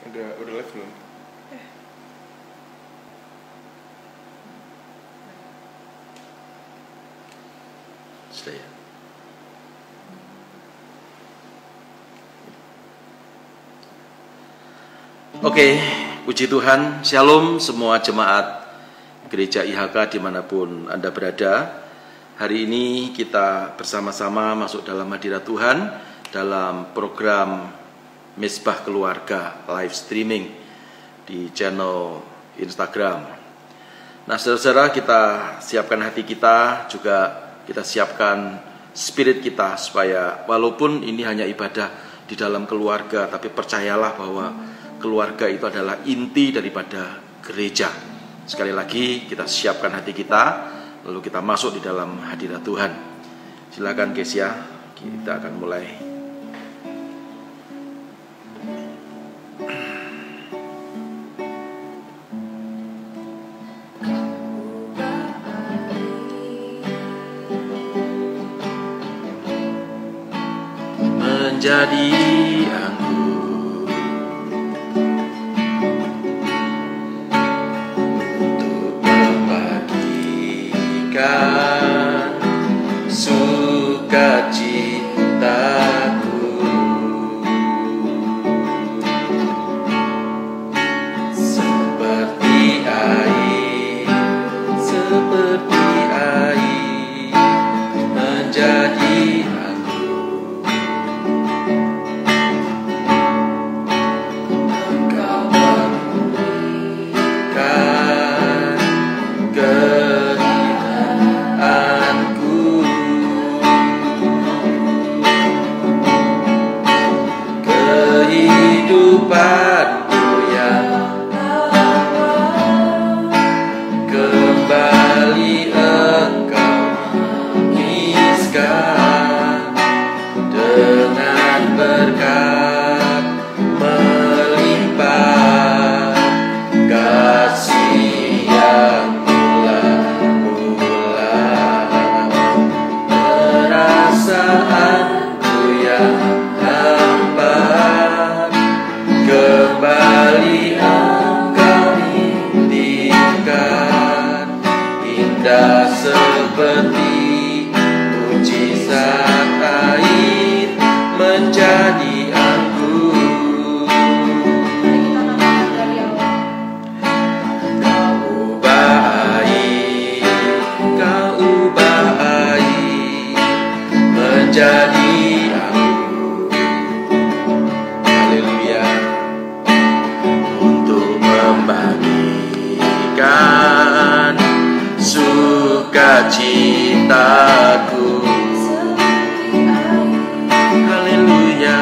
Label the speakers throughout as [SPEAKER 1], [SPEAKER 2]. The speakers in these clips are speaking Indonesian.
[SPEAKER 1] Udah live belum?
[SPEAKER 2] Sudah ya. Oke, puji Tuhan. Shalom semua jemaat Gereja IHK dimanapun Anda berada. Hari ini kita bersama-sama masuk dalam hadirat Tuhan dalam program Misbah Keluarga live streaming di channel Instagram. Nah, saudara-saudara, kita siapkan hati kita, juga kita siapkan spirit kita, supaya walaupun ini hanya ibadah di dalam keluarga, tapi percayalah bahwa keluarga itu adalah inti daripada gereja. Sekali lagi kita siapkan hati kita, lalu kita masuk di dalam hadirat Tuhan. Silakan Kesia, kita akan mulai. Menjadi anggur untuk membagikan sukacitaku, seperti air menjadi kehidupanku yang kembali Engkau maniskan dengan berkat melimpah, kasih yang mula-mula, perasaanku yang kembali Engkau intikan, indah seperti mujizat air menjadi anggur. Kau ubah air menjadi anggur. Haleluya. Membagikan sukacitaku, haleluya,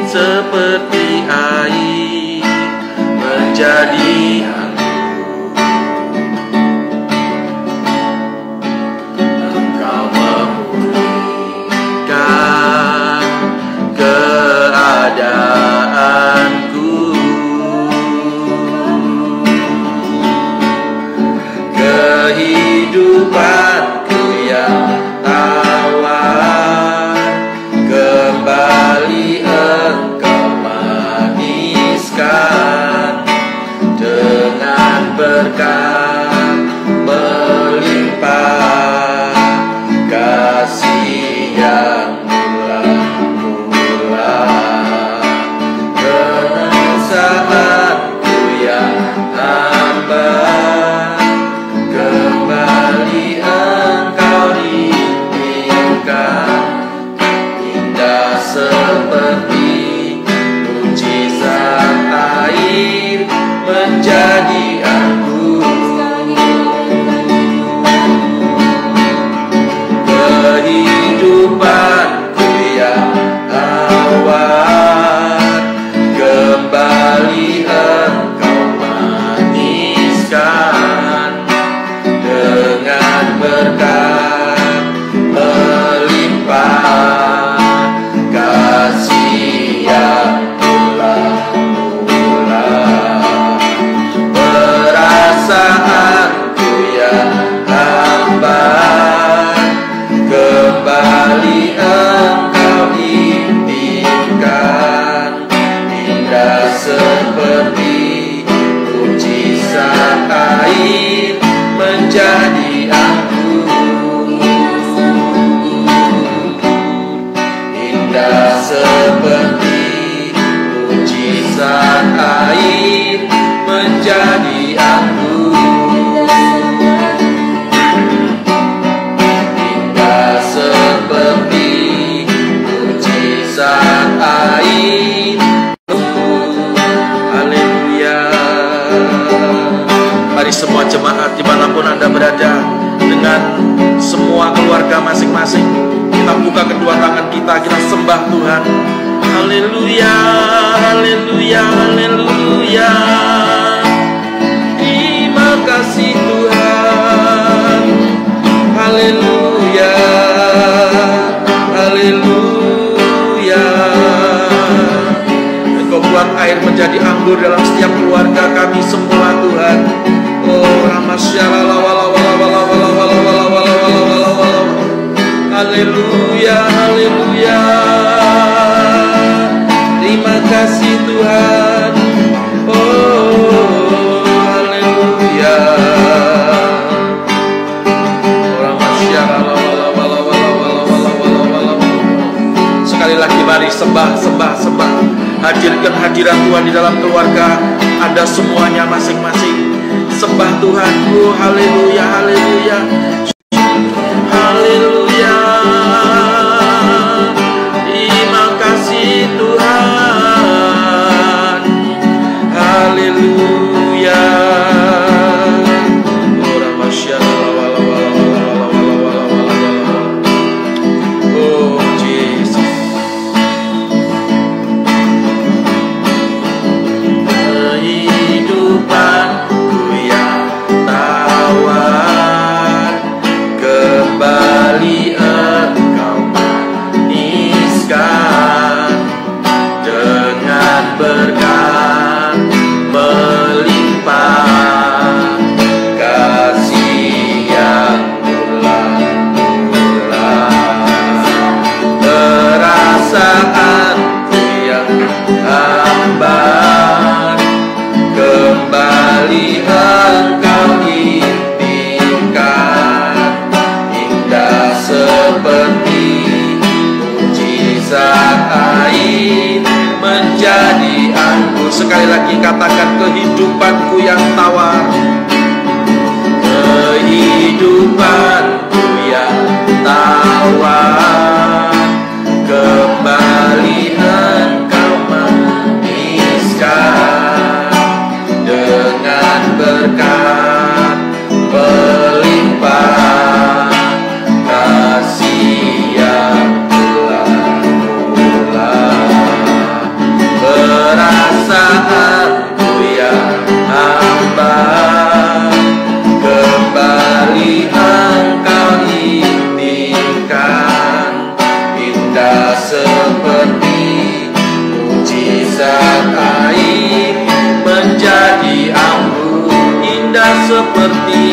[SPEAKER 2] seperti air menjadi anggur. Engkau memulihkan keadaanku, kehidupanku yang tawar kembali Engkau maniskan dengan berkat melimpah, kasih yang perasaanku yang hambar kembali Engkau rintikan, indah seperti mujizat air menjadi anggur. Kehidupanku yang awal kembali Engkau maniskan dengan berkat melimpah, kasih yang mula-mula, perasaanku yang hambar kembali Engkau intikan, berada, dengan semua keluarga masing-masing. Kita buka kedua tangan kita sembah Tuhan. Haleluya, haleluya, haleluya. Terima kasih Tuhan. Haleluya, haleluya. Engkau buat air menjadi anggur dalam setiap keluarga kami semua Tuhan. Oh, ramasyarala wala wala wala wala wala wala wala wala wala. Haleluya, haleluya. Terima kasih Tuhan. Oh, haleluya. Sekali lagi mari sembah, sembah, sembah. Hadirkan hadirat Tuhan di dalam keluarga Anda semuanya masing-masing. Sembah Tuhan. Oh, haleluya, haleluya. Haleluya. Terima kasih Tuhan. Haleluya. Oh Jesus. Kehidupanku yang tawar, kembali Engkau maniskan dengan berkat melimpah, kasih yang mula-mula. Perasaanku yang hambar, kembali Engkau impikan, indah seperti mujizat air menjadi anggur. Sekali lagi katakan, kehidupanku yang tawar, kehidupanku yang tawar, kembali Engkau maniskan dengan berkat melimpah, kasih yang mula-mula. Perasaanku yang hambar, kembali Engkau impikan, indah seperti mujizat air menjadi anggur. Indah seperti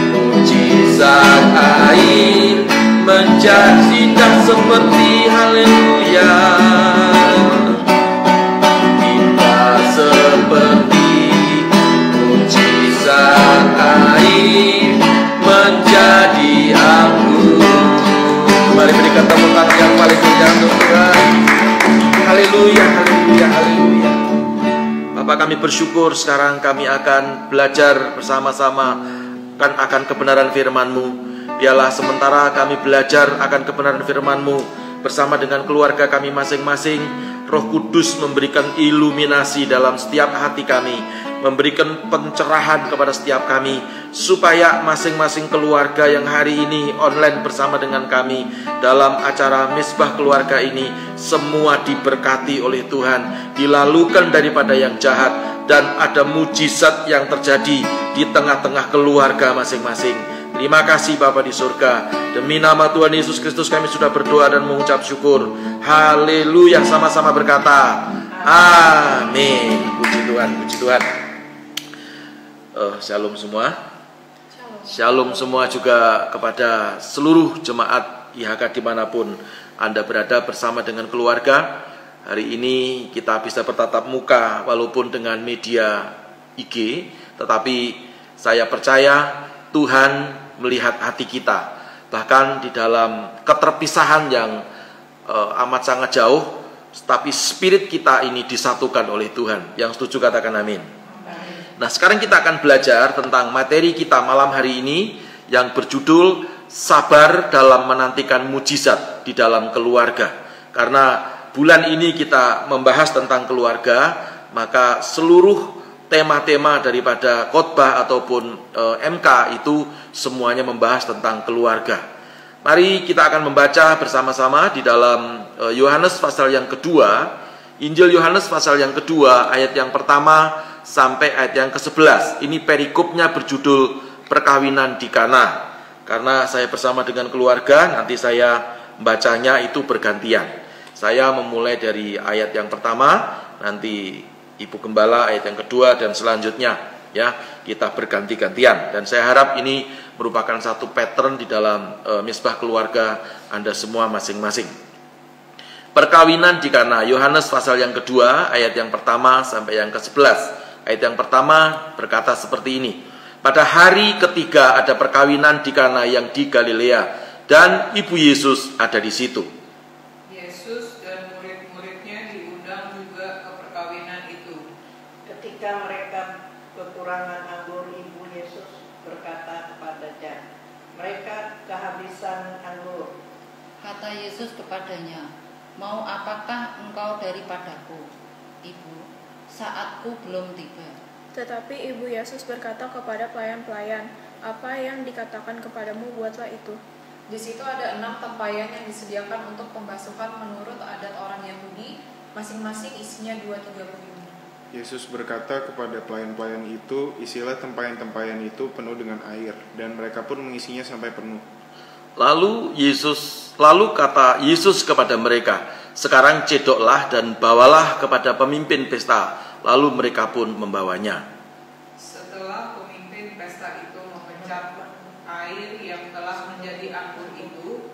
[SPEAKER 2] mujizat air menjadi indah seperti, haleluya. Indah seperti mujizat air menjadi anggur. Mari berikan tepuk tangan yang paling meriah untuk Tuhan. Haleluya, haleluya, haleluya. Bapak, kami bersyukur sekarang kami akan belajar bersama-sama akan kebenaran firman-Mu. Biarlah sementara kami belajar akan kebenaran firman-Mu bersama dengan keluarga kami masing-masing, Roh Kudus memberikan iluminasi dalam setiap hati kami, memberikan pencerahan kepada setiap kami, supaya masing-masing keluarga yang hari ini online bersama dengan kami dalam acara Misbah Keluarga ini, semua diberkati oleh Tuhan, dilalukan daripada yang jahat, dan ada mujizat yang terjadi di tengah-tengah keluarga masing-masing. Terima kasih Bapa di surga. Demi nama Tuhan Yesus Kristus kami sudah berdoa dan mengucap syukur. Haleluya. Sama-sama berkata amin. Puji Tuhan, puji Tuhan. Shalom semua. Shalom semua juga kepada seluruh jemaat IHK dimanapun Anda berada bersama dengan keluarga. Hari ini kita bisa bertatap muka walaupun dengan media IG, tetapi saya percaya Tuhan melihat hati kita, bahkan di dalam keterpisahan yang amat sangat jauh, tapi spirit kita ini disatukan oleh Tuhan. Yang setuju katakan amin. Nah, sekarang kita akan belajar tentang materi kita malam hari ini yang berjudul sabar dalam menantikan mujizat di dalam keluarga. Karena bulan ini kita membahas tentang keluarga, maka seluruh tema-tema daripada khotbah ataupun MK itu semuanya membahas tentang keluarga. Mari kita akan membaca bersama-sama di dalam Yohanes pasal yang kedua, Injil Yohanes pasal yang kedua, ayat yang pertama sampai ayat yang ke-11. Ini perikopnya berjudul perkawinan di Kana. Karena saya bersama dengan keluarga, nanti saya membacanya itu bergantian. Saya memulai dari ayat yang pertama, nanti Ibu Gembala ayat yang kedua, dan selanjutnya ya kita berganti-gantian. Dan saya harap ini merupakan satu pattern di dalam misbah keluarga Anda semua masing-masing. Perkawinan di Kana, Yohanes pasal yang kedua, ayat yang pertama sampai yang ke-11. Ayat yang pertama berkata seperti ini. Pada hari ketiga ada perkawinan di Kana yang di Galilea, dan Ibu Yesus ada di situ.
[SPEAKER 1] Yesus dan murid-muridnya diundang juga ke perkawinan itu.
[SPEAKER 3] Ketika mereka kekurangan anggur, Ibu Yesus berkata kepadanya, "Mereka kehabisan anggur."
[SPEAKER 4] Kata Yesus kepadanya, "Mau apakah engkau daripadaku, Ibu? Saatku belum tiba."
[SPEAKER 5] Tetapi Ibu Yesus berkata kepada pelayan-pelayan, "Apa yang dikatakan kepadamu, buatlah itu."
[SPEAKER 6] Di situ ada 6 tempayan yang disediakan untuk pembasuhan menurut adat orang Yahudi, masing-masing isinya 2-3 piring.
[SPEAKER 7] Yesus berkata kepada pelayan-pelayan itu, "Isilah tempayan-tempayan itu penuh dengan air," dan mereka pun mengisinya sampai penuh.
[SPEAKER 2] Lalu kata Yesus kepada mereka, "Sekarang cedoklah dan bawalah kepada pemimpin pesta." Lalu mereka pun membawanya.
[SPEAKER 1] Setelah pemimpin pesta itu memecah air yang telah menjadi anggur itu,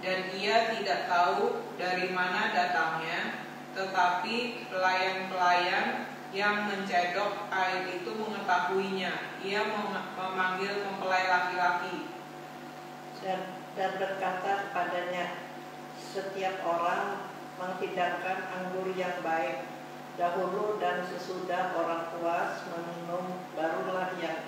[SPEAKER 1] dan ia tidak tahu dari mana datangnya, tetapi pelayan-pelayan yang mencedok air itu mengetahuinya. Ia memanggil mempelai laki-laki
[SPEAKER 3] Dan berkata kepadanya, "Setiap orang menghidangkan anggur yang baik dahulu, dan sesudah orang puas meminum, barulah yang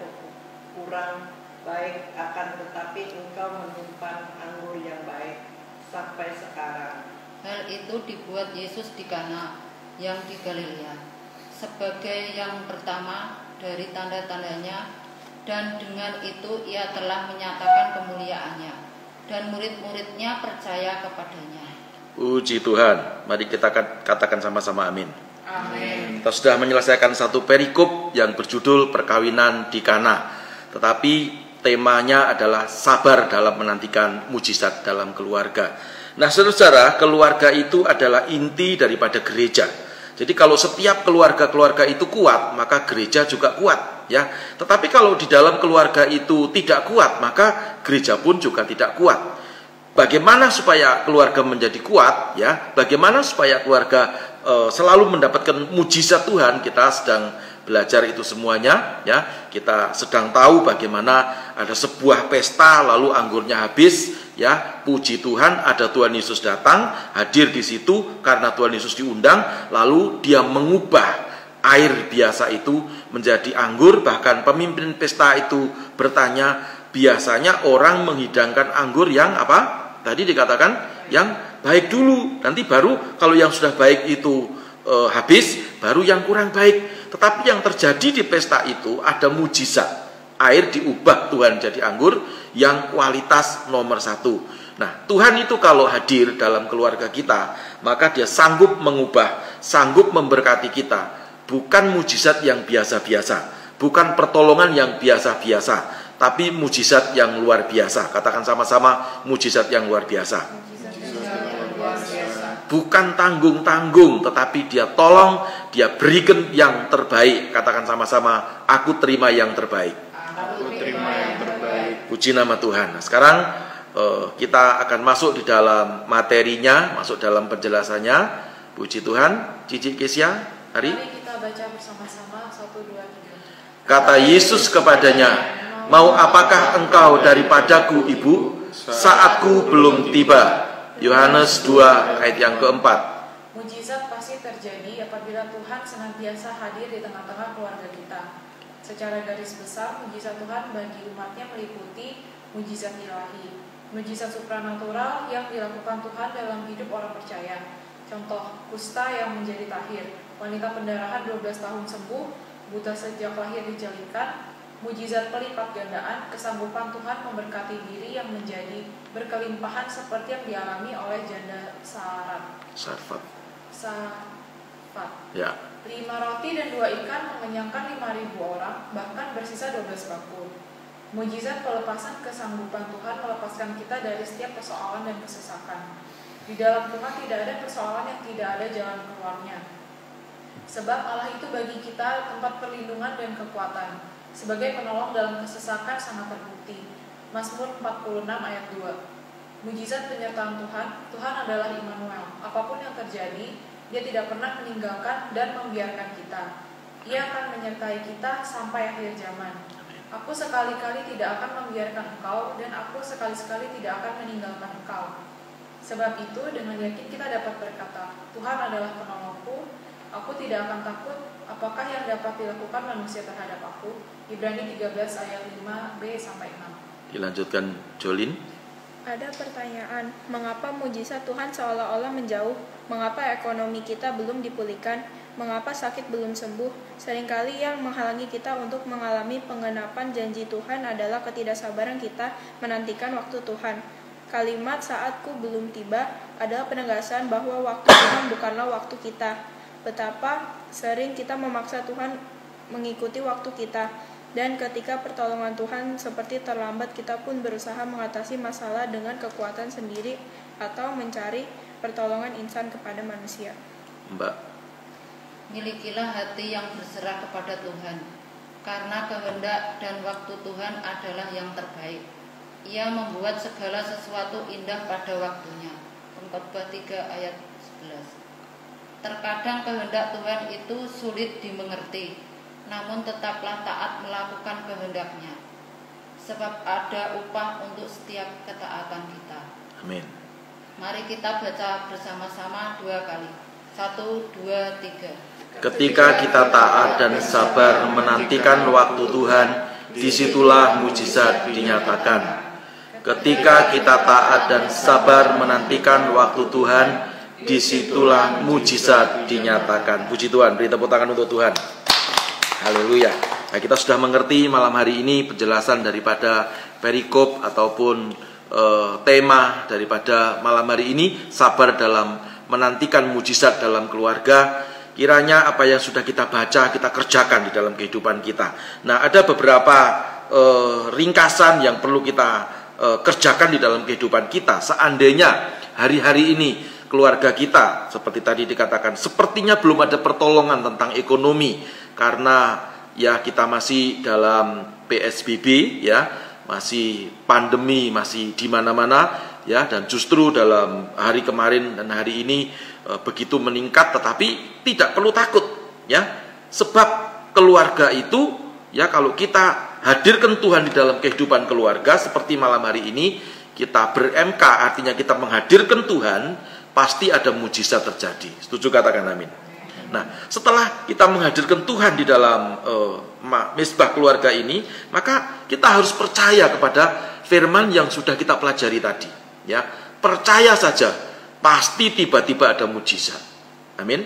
[SPEAKER 3] kurang baik. Akan tetapi engkau menyimpan anggur yang baik sampai sekarang."
[SPEAKER 4] Hal itu dibuat Yesus di Kana yang di Galilea sebagai yang pertama dari tanda-tandanya, dan dengan itu ia telah menyatakan kemuliaannya, dan murid-muridnya percaya kepadanya.
[SPEAKER 2] Puji Tuhan. Mari kita katakan sama-sama amin.
[SPEAKER 1] Amin.
[SPEAKER 2] Kita sudah menyelesaikan satu perikop yang berjudul perkawinan di Kana. Tetapi temanya adalah sabar dalam menantikan mujizat dalam keluarga. Nah, saudara-saudara, keluarga itu adalah inti daripada gereja. Jadi kalau setiap keluarga-keluarga itu kuat, maka gereja juga kuat, ya. Tetapi kalau di dalam keluarga itu tidak kuat, maka gereja pun juga tidak kuat. Bagaimana supaya keluarga menjadi kuat, ya? Bagaimana supaya keluarga selalu mendapatkan mujizat Tuhan? Kita sedang belajar itu semuanya, ya. Kita sedang tahu bagaimana ada sebuah pesta lalu anggurnya habis, ya. Puji Tuhan, ada Tuhan Yesus datang, hadir di situ karena Tuhan Yesus diundang, lalu dia mengubah air biasa itu menjadi anggur. Bahkan pemimpin pesta itu bertanya, biasanya orang menghidangkan anggur yang apa? Tadi dikatakan yang baik dulu, nanti baru kalau yang sudah baik itu habis, baru yang kurang baik. Tetapi yang terjadi di pesta itu ada mujizat. Air diubah Tuhan jadi anggur yang kualitas nomor 1. Nah, Tuhan itu kalau hadir dalam keluarga kita, maka dia sanggup mengubah, sanggup memberkati kita. Bukan mujizat yang biasa-biasa, bukan pertolongan yang biasa-biasa, tapi mujizat yang luar biasa. Katakan sama-sama, mujizat yang luar biasa. Bukan tanggung-tanggung, tetapi dia tolong, dia berikan yang terbaik. Katakan sama-sama, aku terima yang terbaik.
[SPEAKER 7] Aku terima yang terbaik.
[SPEAKER 2] Puji nama Tuhan. Nah, sekarang kita akan masuk di dalam materinya, masuk dalam penjelasannya. Puji Tuhan. Cici Kesia, hari.
[SPEAKER 6] Mari kita baca bersama-sama 1, 2, 3.
[SPEAKER 2] Kata Yesus kepadanya, "Mau apakah engkau daripadaku, Ibu? Saatku belum tiba." Yohanes 2 ayat yang keempat.
[SPEAKER 6] Mujizat pasti terjadi apabila Tuhan senantiasa hadir di tengah-tengah keluarga kita. Secara garis besar, mujizat Tuhan bagi umatnya meliputi mujizat ilahi, mujizat supranatural yang dilakukan Tuhan dalam hidup orang percaya. Contoh, kusta yang menjadi tahir, wanita pendarahan 12 tahun sembuh, buta sejak lahir dijalikan, mujizat pelipat gandaan, kesanggupan Tuhan memberkati diri yang menjadi berkelimpahan seperti yang dialami oleh janda Sarfat.
[SPEAKER 2] Ya.
[SPEAKER 6] 5 roti dan 2 ikan mengenyangkan 5.000 orang, bahkan bersisa 12 bakul. Mujizat pelepasan kesanggupan Tuhan melepaskan kita dari setiap persoalan dan kesesakan. Di dalam Tuhan tidak ada persoalan yang tidak ada jalan keluarnya. Sebab Allah itu bagi kita tempat perlindungan dan kekuatan. Sebagai penolong dalam kesesakan sangat terbukti. Mazmur 46 ayat 2. Mujizat penyertaan Tuhan, Tuhan adalah Immanuel. Apapun yang terjadi, Dia tidak pernah meninggalkan dan membiarkan kita. Ia akan menyertai kita sampai akhir zaman. Aku sekali-kali tidak akan membiarkan engkau, dan aku sekali-sekali tidak akan meninggalkan engkau. Sebab itu, dengan yakin kita dapat berkata, Tuhan adalah penolongku, aku tidak akan takut, apakah yang dapat dilakukan manusia terhadap aku? Ibrani 13 ayat 5b-6.
[SPEAKER 2] Dilanjutkan Jolin.
[SPEAKER 5] Ada pertanyaan, mengapa mujizat Tuhan seolah-olah menjauh? Mengapa ekonomi kita belum dipulihkan? Mengapa sakit belum sembuh? Seringkali yang menghalangi kita untuk mengalami penggenapan janji Tuhan adalah ketidaksabaran kita menantikan waktu Tuhan. Kalimat saatku belum tiba adalah penegasan bahwa waktu Tuhan bukanlah waktu kita. Betapa sering kita memaksa Tuhan mengikuti waktu kita. Dan ketika pertolongan Tuhan seperti terlambat, kita pun berusaha mengatasi masalah dengan kekuatan sendiri atau mencari pertolongan insan kepada manusia.
[SPEAKER 2] Mbak.
[SPEAKER 4] Milikilah hati yang berserah kepada Tuhan, karena kehendak dan waktu Tuhan adalah yang terbaik. Ia membuat segala sesuatu indah pada waktunya. Pengkhotbah 3 ayat 11. Terkadang kehendak Tuhan itu sulit dimengerti, namun tetaplah taat melakukan kehendak-Nya, sebab ada upah untuk setiap ketaatan kita.
[SPEAKER 2] Amin.
[SPEAKER 4] Mari kita baca bersama-sama 2 kali. 1, 2, 3.
[SPEAKER 2] Ketika kita taat dan sabar menantikan waktu Tuhan, disitulah mujizat dinyatakan. Ketika kita taat dan sabar menantikan waktu Tuhan, disitulah mujizat dinyatakan. Puji Tuhan, beri tepuk tangan untuk Tuhan. Haleluya. Nah, kita sudah mengerti malam hari ini penjelasan daripada perikop ataupun tema daripada malam hari ini, sabar dalam menantikan mujizat dalam keluarga. Kiranya apa yang sudah kita baca kita kerjakan di dalam kehidupan kita. Nah, ada beberapa ringkasan yang perlu kita kerjakan di dalam kehidupan kita. Seandainya hari-hari ini keluarga kita seperti tadi dikatakan sepertinya belum ada pertolongan tentang ekonomi, karena ya kita masih dalam PSBB, ya masih pandemi, masih di mana-mana, ya, dan justru dalam hari kemarin dan hari ini begitu meningkat, tetapi tidak perlu takut, ya, sebab keluarga itu, ya, kalau kita hadirkan Tuhan di dalam kehidupan keluarga seperti malam hari ini, kita ber-MK, artinya kita menghadirkan Tuhan, pasti ada mujizat terjadi. Setuju, katakan amin. Nah, setelah kita menghadirkan Tuhan di dalam mesbah keluarga ini, maka kita harus percaya kepada firman yang sudah kita pelajari tadi, ya. Percaya saja, pasti tiba-tiba ada mujizat. Amin.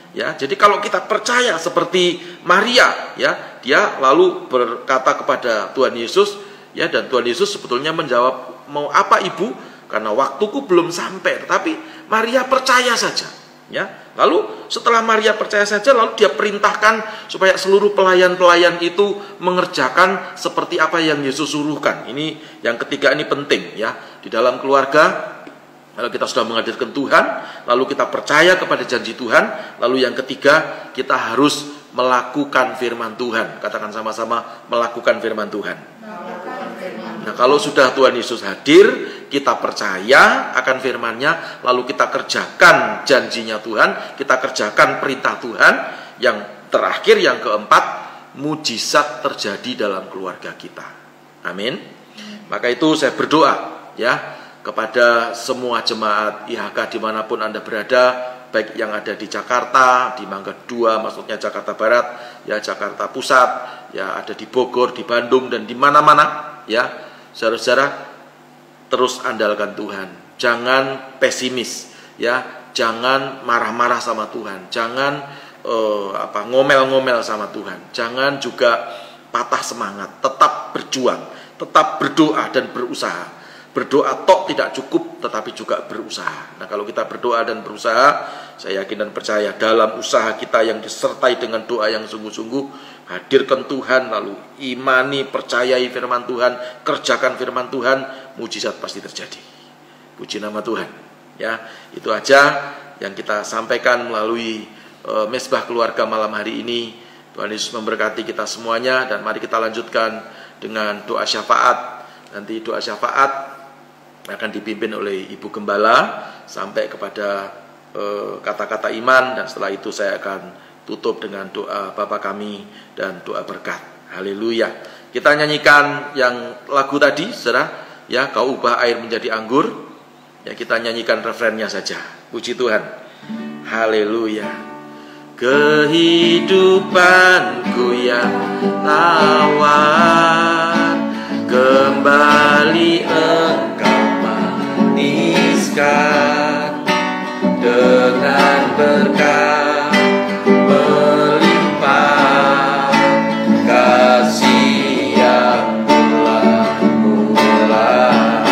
[SPEAKER 2] Ya, jadi kalau kita percaya seperti Maria, ya, dia lalu berkata kepada Tuhan Yesus, ya, dan Tuhan Yesus sebetulnya menjawab, "Mau apa Ibu? Karena waktuku belum sampai." Tetapi Maria percaya saja, ya. Lalu setelah Maria percaya saja, lalu dia perintahkan supaya seluruh pelayan-pelayan itu mengerjakan seperti apa yang Yesus suruhkan. Ini yang ketiga, ini penting, ya, di dalam keluarga. Kalau kita sudah menghadirkan Tuhan, lalu kita percaya kepada janji Tuhan, lalu yang ketiga, kita harus melakukan firman Tuhan. Katakan sama-sama, melakukan firman Tuhan. Nah, kalau sudah Tuhan Yesus hadir, kita percaya akan firman-Nya, lalu kita kerjakan janjinya Tuhan, kita kerjakan perintah Tuhan. Yang terakhir, yang keempat, mujizat terjadi dalam keluarga kita. Amin. Maka itu saya berdoa, ya, kepada semua jemaat IHK dimanapun Anda berada, baik yang ada di Jakarta, di Mangga 2, maksudnya Jakarta Barat, ya, Jakarta Pusat, ya, ada di Bogor, di Bandung, dan di mana-mana, ya, saudara-saudara, terus andalkan Tuhan. Jangan pesimis, ya, jangan marah-marah sama Tuhan, jangan ngomel-ngomel sama Tuhan. Jangan juga patah semangat, tetap berjuang, tetap berdoa dan berusaha. Berdoa tok tidak cukup, tetapi juga berusaha. Nah, kalau kita berdoa dan berusaha, saya yakin dan percaya dalam usaha kita yang disertai dengan doa yang sungguh-sungguh, hadirkan Tuhan, lalu imani, percayai firman Tuhan, kerjakan firman Tuhan, mujizat pasti terjadi. Puji nama Tuhan. Ya, itu aja yang kita sampaikan melalui Mesbah Keluarga malam hari ini. Tuhan Yesus memberkati kita semuanya, dan mari kita lanjutkan dengan doa syafaat. Nanti doa syafaat akan dipimpin oleh Ibu Gembala sampai kepada kata-kata iman, dan setelah itu saya akan tutup dengan doa Bapa kami dan doa berkat. Haleluya. Kita nyanyikan yang lagu tadi, saudara, ya, kau ubah air menjadi anggur. Ya, kita nyanyikan refrennya saja. Puji Tuhan. Haleluya. Kehidupanku yang tawar, kembali Engkau maniskan dengan berkat melimpah, kasih yang bulan-bulan,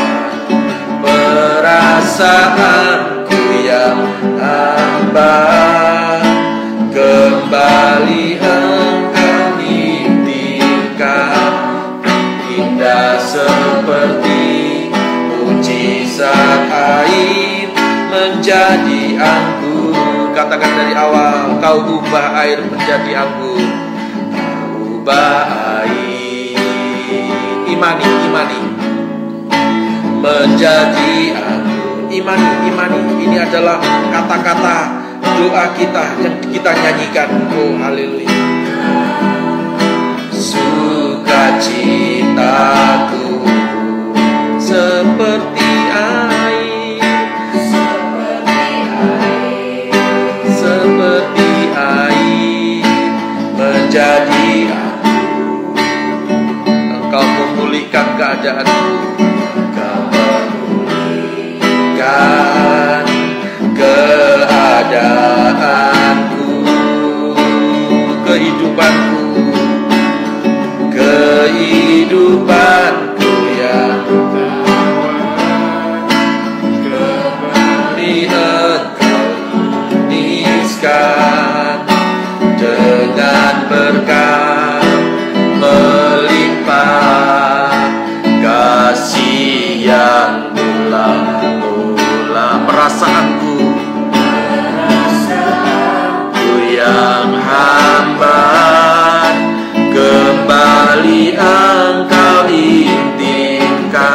[SPEAKER 2] perasaanku yang hambar, kembali Engkau nitipkan, indah seperti mujizat air menjadi anggur. Katakan dari awal, kau ubah air menjadi anggur. Kau ubah air, imani menjadi anggur. Imani, ini adalah kata-kata doa kita yang kita nyanyikan. Oh, haleluya. Sukacitaku seperti air, menjadi anggur. Engkau memulihkan keadaanku, Engkau memulihkan keadaanku, kehidupanku yang kembali Engkau maniskan dengan berkat melimpah, kasih yang mula-mula. Perasaanku yang hambar, kembali Engkau intimkan,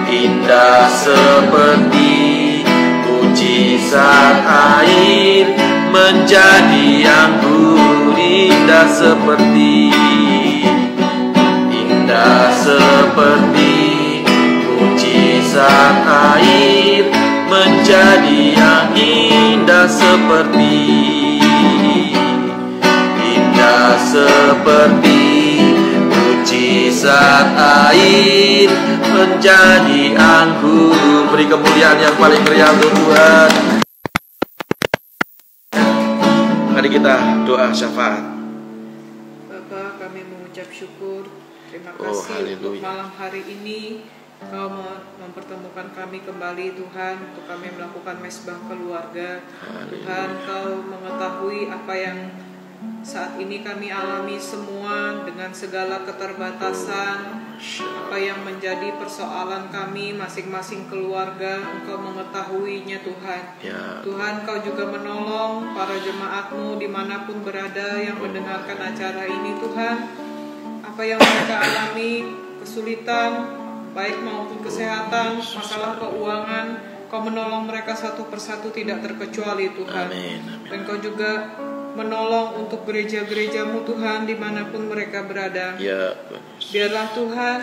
[SPEAKER 2] indah seperti mujizat air menjadi anggur. Indah seperti mujizat air menjadi yang indah seperti mujizat air menjadi anggur. Beri kemuliaan yang paling meriah untuk Tuhan. Mari kita doa syafaat.
[SPEAKER 1] Bapa, kami mengucap syukur, terima kasih untuk malam hari ini. Kau mempertemukan kami kembali, Tuhan, untuk kami melakukan mesbah keluarga. Tuhan, Kau mengetahui apa yang saat ini kami alami semua dengan segala keterbatasan, apa yang menjadi persoalan kami masing-masing keluarga. Engkau mengetahuinya, Tuhan. Tuhan, Kau juga menolong para jemaat-Mu dimanapun berada yang mendengarkan acara ini, Tuhan. Apa yang mereka alami, kesulitan, baik maupun kesehatan, masalah keuangan, Kau menolong mereka satu persatu tidak terkecuali, Tuhan. Dan Kau juga menolong untuk gereja-gereja-Mu, Tuhan, dimanapun mereka berada. Biarlah Tuhan,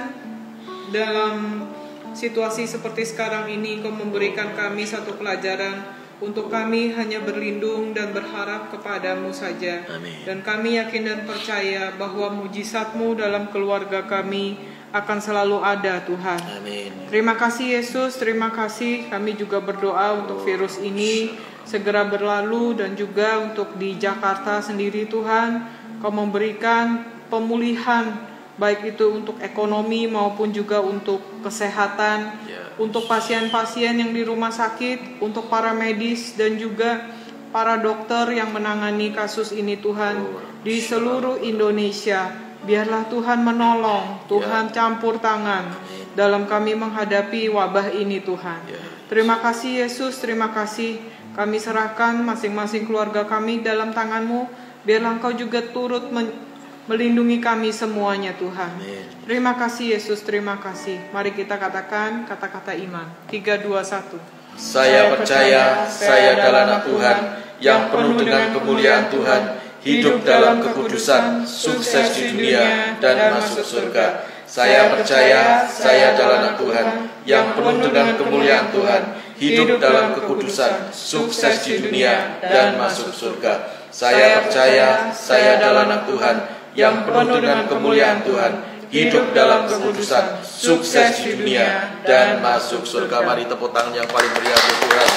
[SPEAKER 1] dalam situasi seperti sekarang ini, Kau memberikan kami satu pelajaran untuk kami hanya berlindung dan berharap kepada-Mu saja. Dan kami yakin dan percaya bahwa mujizat-Mu dalam keluarga kami akan selalu ada Tuhan.
[SPEAKER 2] Amin.
[SPEAKER 1] Terima kasih Yesus, terima kasih. Kami juga berdoa untuk virus ini segera berlalu, dan juga untuk di Jakarta sendiri Tuhan, Kau memberikan pemulihan, baik itu untuk ekonomi maupun juga untuk kesehatan, untuk pasien-pasien yang di rumah sakit, untuk para medis dan juga para dokter yang menangani kasus ini Tuhan di seluruh Indonesia. Biarlah Tuhan menolong, Tuhan campur tangan dalam kami menghadapi wabah ini Tuhan. Terima kasih Yesus, terima kasih. Kami serahkan masing-masing keluarga kami dalam tangan-Mu. Biarlah Engkau juga turut melindungi kami semuanya Tuhan. Terima kasih Yesus, terima kasih. Mari kita katakan kata-kata iman. 3, 2, 1.
[SPEAKER 2] Saya percaya, saya adalah anak Tuhan yang penuh dengan kemuliaan Tuhan, hidup dalam kekudusan, sukses di dunia, dan masuk surga. Saya percaya, saya adalah anak Tuhan yang penuh dengan kemuliaan Tuhan, hidup dalam kekudusan, sukses di dunia, dan masuk surga. Saya percaya, saya adalah anak Tuhan yang penuh dengan kemuliaan Tuhan, hidup dalam kekudusan, sukses di dunia, dan masuk surga. Mari tepuk tangan yang paling meriah untuk Tuhan.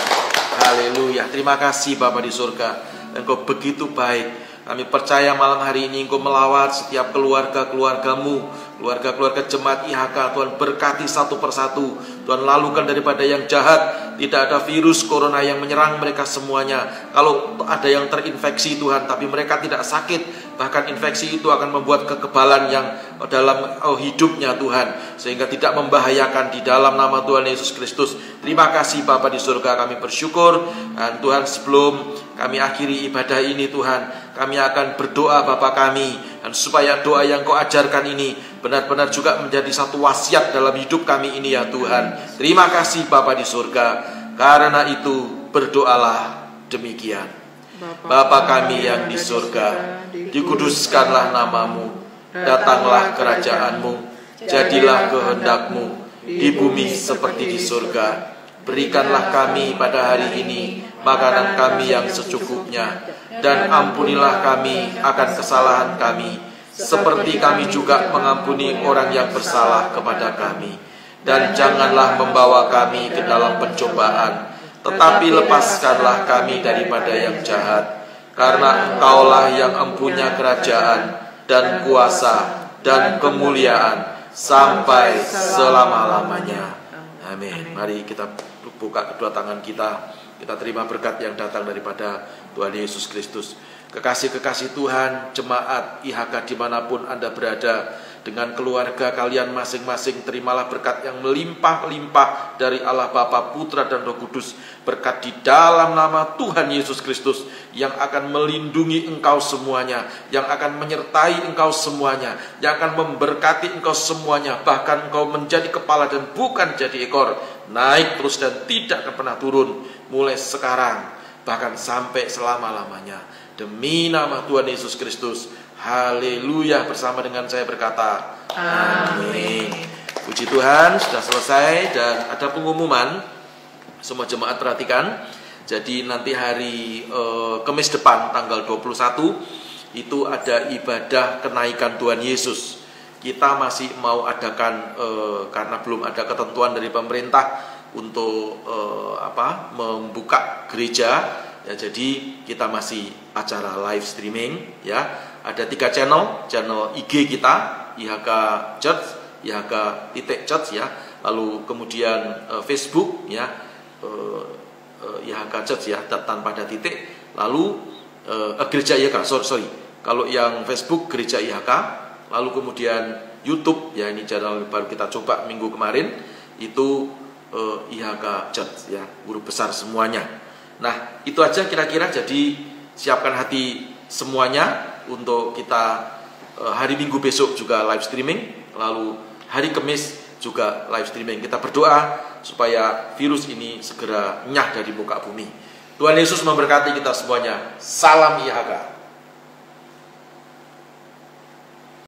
[SPEAKER 2] Haleluya. Terima kasih Bapa di surga, Engkau begitu baik. Kami percaya malam hari ini Engkau melawat setiap keluarga-keluargamu, keluarga-keluarga jemaat IHK. Tuhan berkati satu persatu. Tuhan lalukan daripada yang jahat. Tidak ada virus corona yang menyerang mereka semuanya. Kalau ada yang terinfeksi Tuhan, tapi mereka tidak sakit, bahkan infeksi itu akan membuat kekebalan yang dalam hidupnya Tuhan, sehingga tidak membahayakan di dalam nama Tuhan Yesus Kristus. Terima kasih Bapa di surga, kami bersyukur. Dan Tuhan, sebelum kami akhiri ibadah ini Tuhan, kami akan berdoa Bapa kami, dan supaya doa yang Kau ajarkan ini benar-benar juga menjadi satu wasiat dalam hidup kami ini ya Tuhan. Terima kasih Bapa di surga. Karena itu berdoalah demikian. Bapa kami yang di surga, dikuduskanlah namamu, datanglah kerajaanmu, jadilah kehendak-Mu di bumi seperti di surga. Berikanlah kami pada hari ini makanan kami yang secukupnya, dan ampunilah kami akan kesalahan kami, seperti kami juga mengampuni orang yang bersalah kepada kami. Dan janganlah membawa kami ke dalam pencobaan, tetapi lepaskanlah kami daripada yang jahat. Karena Engkaulah yang empunya kerajaan dan kuasa dan kemuliaan sampai selama-lamanya. Amin. Mari kita buka kedua tangan kita. Kita terima berkat yang datang daripada Tuhan Yesus Kristus. Kekasih-kekasih Tuhan, jemaat IHK dimanapun Anda berada, dengan keluarga kalian masing-masing, terimalah berkat yang melimpah-limpah dari Allah Bapa, Putra, dan Roh Kudus. Berkat di dalam nama Tuhan Yesus Kristus yang akan melindungi engkau semuanya, yang akan menyertai engkau semuanya, yang akan memberkati engkau semuanya. Bahkan engkau menjadi kepala dan bukan jadi ekor, naik terus dan tidak akan pernah turun, mulai sekarang bahkan sampai selama-lamanya. Demi nama Tuhan Yesus Kristus. Haleluya. Bersama dengan saya berkata amin. Puji Tuhan, sudah selesai. Dan ada pengumuman, semua jemaat perhatikan. Jadi nanti hari Kamis depan tanggal 21 itu ada ibadah kenaikan Tuhan Yesus. Kita masih mau adakan karena belum ada ketentuan dari pemerintah untuk membuka gereja ya, jadi kita masih acara live streaming ya. Ada 3 channel IG kita, IHK Church, IHK.Church ya. Lalu kemudian Facebook ya, IHK Church ya, tanpa ada titik. Lalu Gereja IHK, sorry. Kalau yang Facebook Gereja IHK, lalu kemudian YouTube ya, ini channel baru kita coba minggu kemarin, itu IHK Church ya, guru besar semuanya. Nah, itu aja kira-kira. Jadi siapkan hati semuanya untuk kita hari Minggu besok juga live streaming, lalu hari Kamis juga live streaming. Kita berdoa supaya virus ini segera nyah dari muka bumi. Tuhan Yesus memberkati kita semuanya. Salam IHK.